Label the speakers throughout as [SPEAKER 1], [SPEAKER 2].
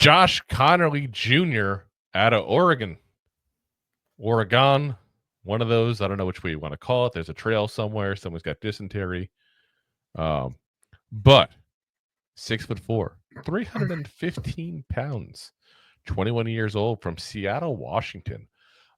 [SPEAKER 1] Josh Conerly Jr. out of Oregon. Oregon, one of those. I don't know which way you want to call it. There's a trail somewhere. Someone's got dysentery. But 6'4", 315 pounds, 21 years old, from Seattle, Washington.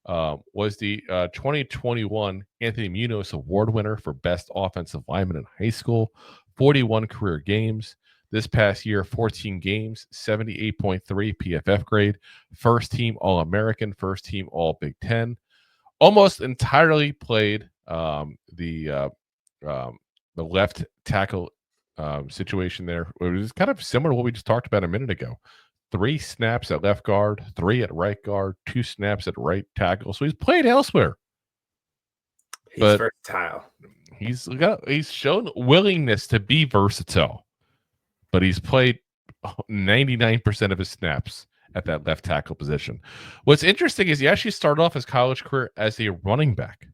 [SPEAKER 1] Was the 2021 Anthony Munoz Award winner for Best Offensive Lineman in high school, 41 career games. This past year, 14 games, 78.3 PFF grade, first team All-American, first team All-Big Ten. Almost entirely played the left tackle situation there. It was kind of similar to what we just talked about a minute ago. 3 snaps at left guard, 3 at right guard, 2 snaps at right tackle. So he's played elsewhere.
[SPEAKER 2] He's versatile.
[SPEAKER 1] He's shown willingness to be versatile, but he's played 99% of his snaps at that left tackle position. What's interesting is he actually started off his college career as a running back.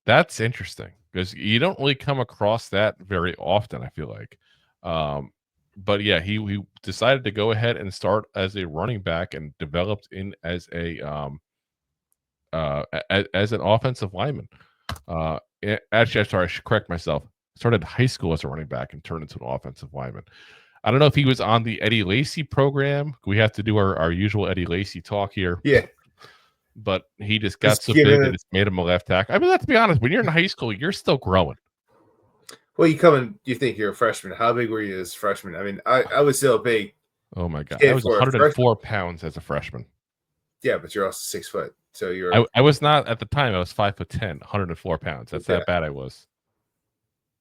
[SPEAKER 1] That's interesting because you don't really come across that very often, I feel like. But yeah, he decided to go ahead and start as a running back and developed in as a as an offensive lineman. Actually, I'm sorry, I should correct myself. Started high school as a running back and turned into an offensive lineman. I don't know if he was on the Eddie Lacy program. We have to do our usual Eddie Lacy talk here.
[SPEAKER 2] Yeah.
[SPEAKER 1] But he just got so big that it's made him a left tackle. I mean, let's be honest. When you're in high school, you're still growing.
[SPEAKER 2] Well, you think you're a freshman. How big were you as a freshman? I mean, I was still big.
[SPEAKER 1] Oh, my God. I was 104 pounds as a freshman.
[SPEAKER 2] Yeah, but you're also 6 foot. So you're.
[SPEAKER 1] I was not at the time. I was 5'10", 104 pounds. That's that bad I was.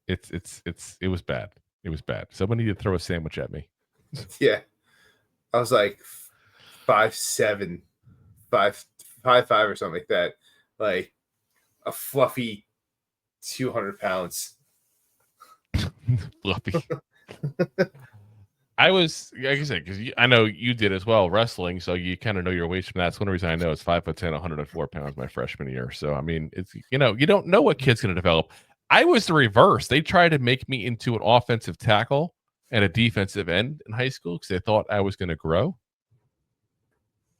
[SPEAKER 1] It was bad. It was bad. Someone needed to throw a sandwich at me.
[SPEAKER 2] Yeah. I was like 5'7", 5'5" or something like that. Like a fluffy 200 pounds.
[SPEAKER 1] Fluffy. I was, like I said, because I know you did as well, wrestling, so you kind of know your weight from that. That's one reason I know it's 5'10", 104 pounds my freshman year. So, I mean, it's, you don't know what kid's going to develop. I was the reverse. They tried to make me into an offensive tackle and a defensive end in high school because they thought I was going to grow.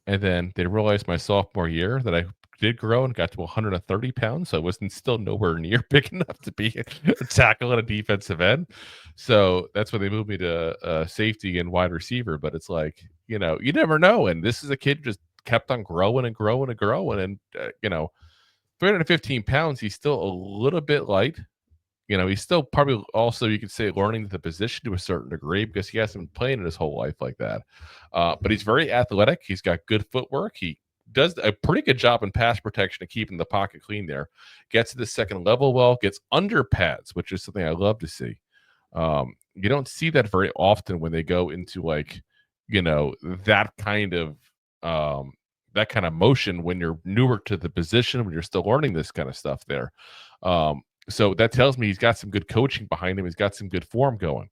[SPEAKER 1] And then they realized my sophomore year that I did grow and got to 130 pounds. So I wasn't still nowhere near big enough to be a tackle and a defensive end. So that's when they moved me to safety and wide receiver. But it's like, you never know. And this is a kid who just kept on growing and growing and growing. And, 315 pounds, he's still a little bit light. He's still probably also, you could say, learning the position to a certain degree because he hasn't been playing it his whole life like that. But he's very athletic. He's got good footwork. He does a pretty good job in pass protection of keeping the pocket clean there. Gets to the second level well, gets under pads, which is something I love to see. You don't see that very often when they go into that kind of motion when you're newer to the position, when you're still learning this kind of stuff there. So that tells me he's got some good coaching behind him. He's got some good form going.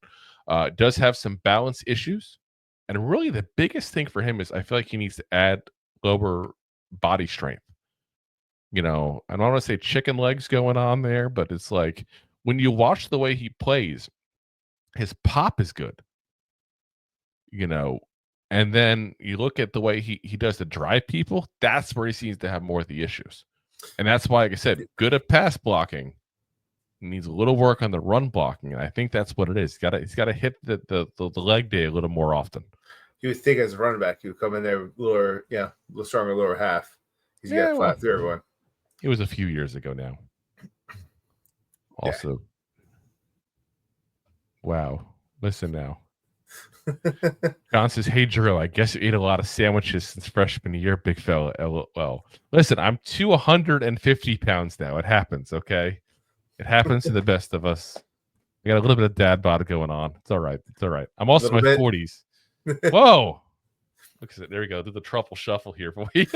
[SPEAKER 1] Does have some balance issues. And really the biggest thing for him is I feel like he needs to add lower body strength. I don't want to say chicken legs going on there, but it's like when you watch the way he plays, his pop is good. And then you look at the way he does to drive people, that's where he seems to have more of the issues. And that's why, like I said, good at pass blocking. He needs a little work on the run blocking, and I think that's what it is. He's got to hit the leg day a little more often.
[SPEAKER 2] You would think as a running back, he would come in there a little stronger lower half. He's got flat through everyone.
[SPEAKER 1] It was a few years ago now. Also, wow. Listen now. John says, "Hey Drew, I guess you ate a lot of sandwiches since freshman year, big fella." LOL. Listen, I'm 250 pounds now. It happens, okay? It happens to the best of us. I got a little bit of dad bod going on. It's all right. I'm also in my 40s. Whoa. Look at it. There we go. Do the truffle shuffle here for you.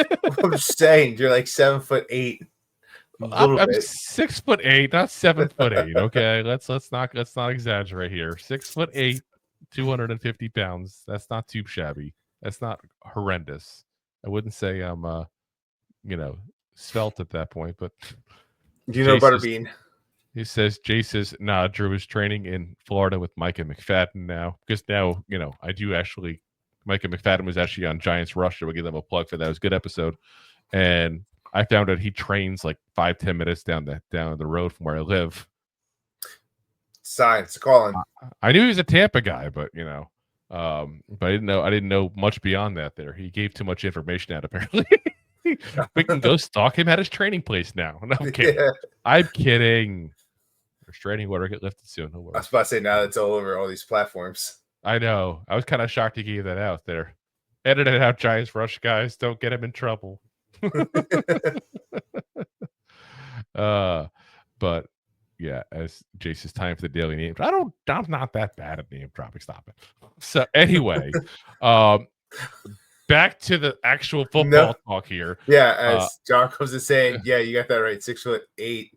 [SPEAKER 2] I'm just saying, you're like 7'8".
[SPEAKER 1] I'm 6'8", not 7'8". Okay, let's not exaggerate here. 6'8", 250 pounds. That's not too shabby. That's not horrendous. I wouldn't say I'm svelte at that point, but
[SPEAKER 2] do you know Butterbean?
[SPEAKER 1] He says, Jay says, nah, Drew is training in Florida with Micah McFadden now. Because now, I do actually Micah McFadden was actually on Giants Rush. We'll give them a plug for that. It was a good episode. And I found out he trains like 5-10 minutes down the road from where I live.
[SPEAKER 2] Science calling.
[SPEAKER 1] I knew he was a Tampa guy, but but I didn't know much beyond that. There, he gave too much information out. Apparently, we can go stalk him at his training place now. No, I'm kidding. Yeah. I'm kidding. Restraining order get lifted soon. No worries.
[SPEAKER 2] I was about to say now it's all over all these platforms.
[SPEAKER 1] I know. I was kind of shocked he gave that out there. Edit it out, Giants Rush guys. Don't get him in trouble. But yeah, as Jason's time for the daily name, I'm not that bad at name dropping. Stop it. So anyway, back to the actual football talk here.
[SPEAKER 2] Yeah, as John comes to saying, yeah, you got that right. 6'8".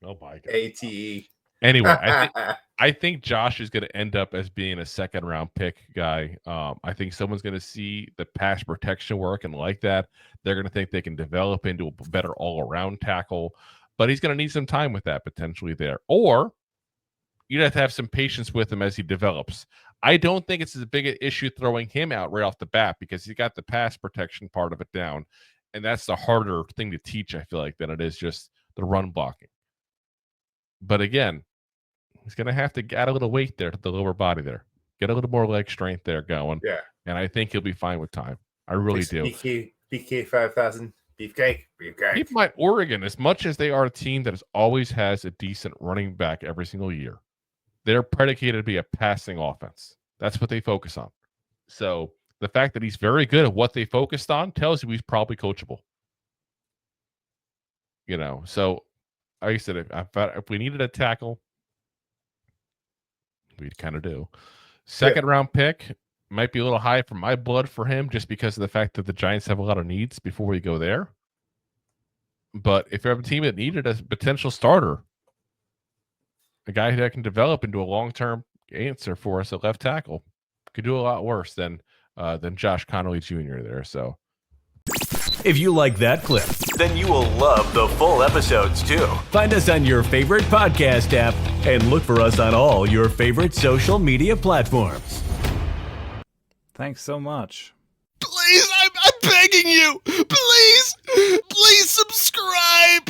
[SPEAKER 1] Oh my god.
[SPEAKER 2] ATE.
[SPEAKER 1] Anyway, I think Josh is going to end up as being a second-round pick guy. I think someone's going to see the pass protection work and like that. They're going to think they can develop into a better all-around tackle, but he's going to need some time with that potentially there. Or you'd have to have some patience with him as he develops. I don't think it's as big an issue throwing him out right off the bat because he's got the pass protection part of it down, and that's the harder thing to teach, I feel like, than it is just the run blocking. But again, he's going to have to add a little weight there to the lower body there. Get a little more leg strength there going.
[SPEAKER 2] Yeah.
[SPEAKER 1] And I think he'll be fine with time. I really do.
[SPEAKER 2] BK 5000. Beefcake.
[SPEAKER 1] Keep in mind, Oregon, as much as they are a team that always has a decent running back every single year, they're predicated to be a passing offense. That's what they focus on. So the fact that he's very good at what they focused on tells you he's probably coachable. So like I said, if we needed a tackle, we kind of do. Second round pick might be a little high for my blood for him just because of the fact that the Giants have a lot of needs before we go there. But if you have a team that needed a potential starter, a guy that can develop into a long-term answer for us at left tackle, could do a lot worse than Josh Conerly Jr. there. So
[SPEAKER 3] if you like that clip, then you will love the full episodes too. Find us on your favorite podcast app and look for us on all your favorite social media platforms.
[SPEAKER 4] Thanks so much.
[SPEAKER 5] Please, I'm begging you. Please subscribe.